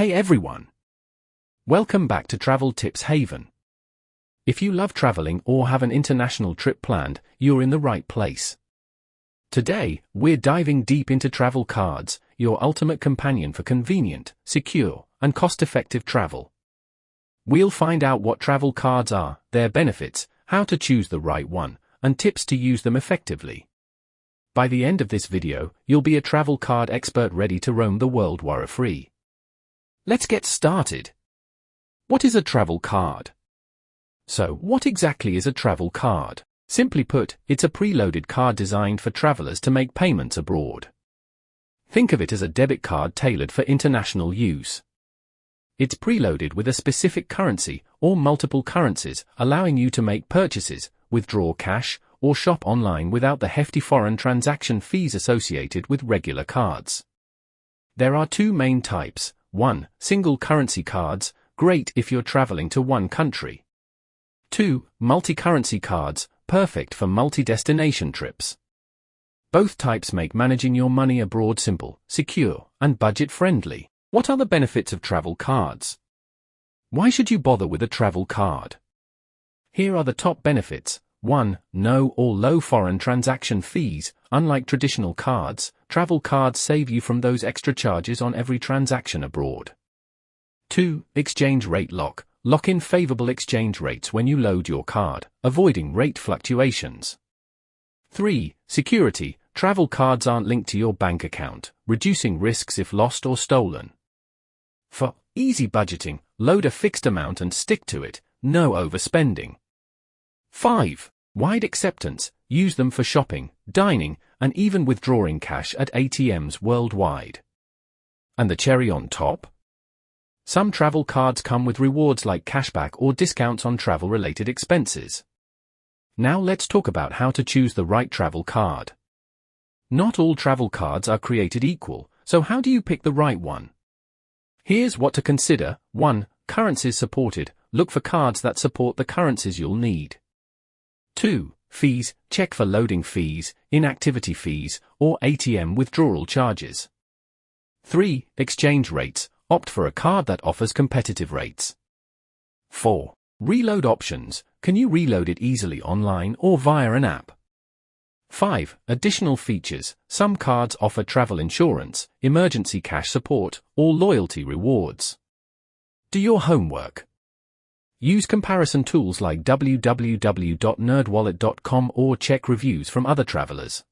Hey everyone! Welcome back to Travel Tips Haven. If you love traveling or have an international trip planned, you're in the right place. Today, we're diving deep into travel cards, your ultimate companion for convenient, secure, and cost-effective travel. We'll find out what travel cards are, their benefits, how to choose the right one, and tips to use them effectively. By the end of this video, you'll be a travel card expert ready to roam the world worry-free. Let's get started. What is a travel card? So, what exactly is a travel card? Simply put, it's a preloaded card designed for travelers to make payments abroad. Think of it as a debit card tailored for international use. It's preloaded with a specific currency or multiple currencies, allowing you to make purchases, withdraw cash, or shop online without the hefty foreign transaction fees associated with regular cards. There are two main types. 1. Single currency cards, great if you're traveling to one country. 2. Multi-currency cards, perfect for multi-destination trips. Both types make managing your money abroad simple, secure, and budget-friendly. What are the benefits of travel cards? Why should you bother with a travel card? Here are the top benefits. 1. No or low foreign transaction fees. Unlike traditional cards, travel cards save you from those extra charges on every transaction abroad. 2. Exchange rate lock. Lock in favorable exchange rates when you load your card, avoiding rate fluctuations. 3. Security. Travel cards aren't linked to your bank account, reducing risks if lost or stolen. 4. Easy budgeting. Load a fixed amount and stick to it, no overspending. 5. Wide acceptance. Use them for shopping, dining, and even withdrawing cash at ATMs worldwide. And the cherry on top? Some travel cards come with rewards like cashback or discounts on travel-related expenses. Now let's talk about how to choose the right travel card. Not all travel cards are created equal, so how do you pick the right one? Here's what to consider. 1. Currencies supported. Look for cards that support the currencies you'll need. 2. Fees. Check for loading fees, inactivity fees, or ATM withdrawal charges. 3. Exchange rates. Opt for a card that offers competitive rates. 4. Reload options. Can you reload it easily online or via an app? 5. Additional features. Some cards offer travel insurance, emergency cash support, or loyalty rewards. Do your homework. Use comparison tools like www.nerdwallet.com or check reviews from other travelers.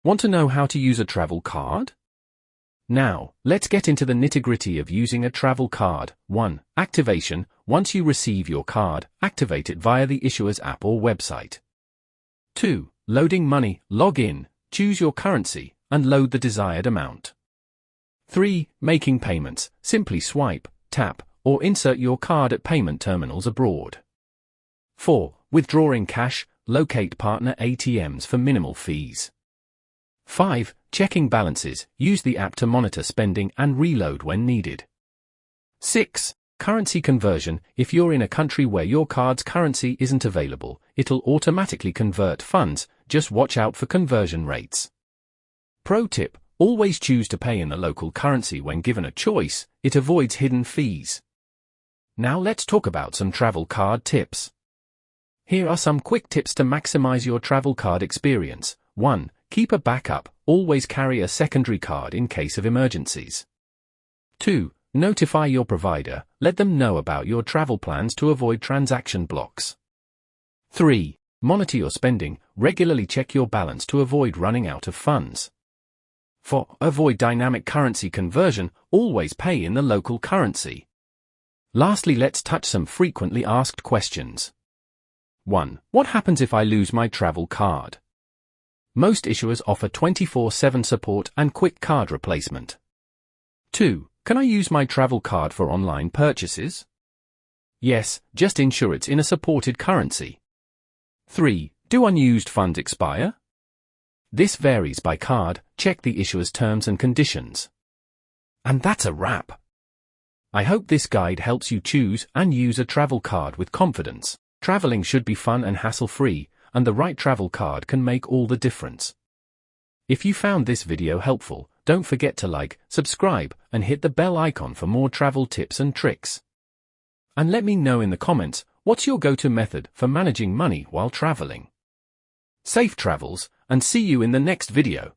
Want to know how to use a travel card? Now, let's get into the nitty-gritty of using a travel card. 1. Activation. Once you receive your card, activate it via the issuer's app or website. 2. Loading money. Log in, choose your currency, and load the desired amount. 3. Making payments. Simply swipe, tap, or insert your card at payment terminals abroad. 4. Withdrawing cash. Locate partner ATMs for minimal fees. 5. Checking balances. Use the app to monitor spending and reload when needed. 6. Currency conversion. If you're in a country where your card's currency isn't available, it'll automatically convert funds. Just watch out for conversion rates. Pro tip. Always choose to pay in the local currency when given a choice. It avoids hidden fees. Now let's talk about some travel card tips. Here are some quick tips to maximize your travel card experience. 1. Keep a backup. Always carry a secondary card in case of emergencies. 2. Notify your provider. Let them know about your travel plans to avoid transaction blocks. 3. Monitor your spending. Regularly check your balance to avoid running out of funds. 4. Avoid dynamic currency conversion. Always pay in the local currency. Lastly, let's touch some frequently asked questions. 1. What happens if I lose my travel card? Most issuers offer 24/7 support and quick card replacement. 2. Can I use my travel card for online purchases? Yes, just ensure it's in a supported currency. 3. Do unused funds expire? This varies by card. Check the issuer's terms and conditions. And that's a wrap. I hope this guide helps you choose and use a travel card with confidence. Traveling should be fun and hassle-free, and the right travel card can make all the difference. If you found this video helpful, don't forget to like, subscribe, and hit the bell icon for more travel tips and tricks. And let me know in the comments, what's your go-to method for managing money while traveling? Safe travels, and see you in the next video.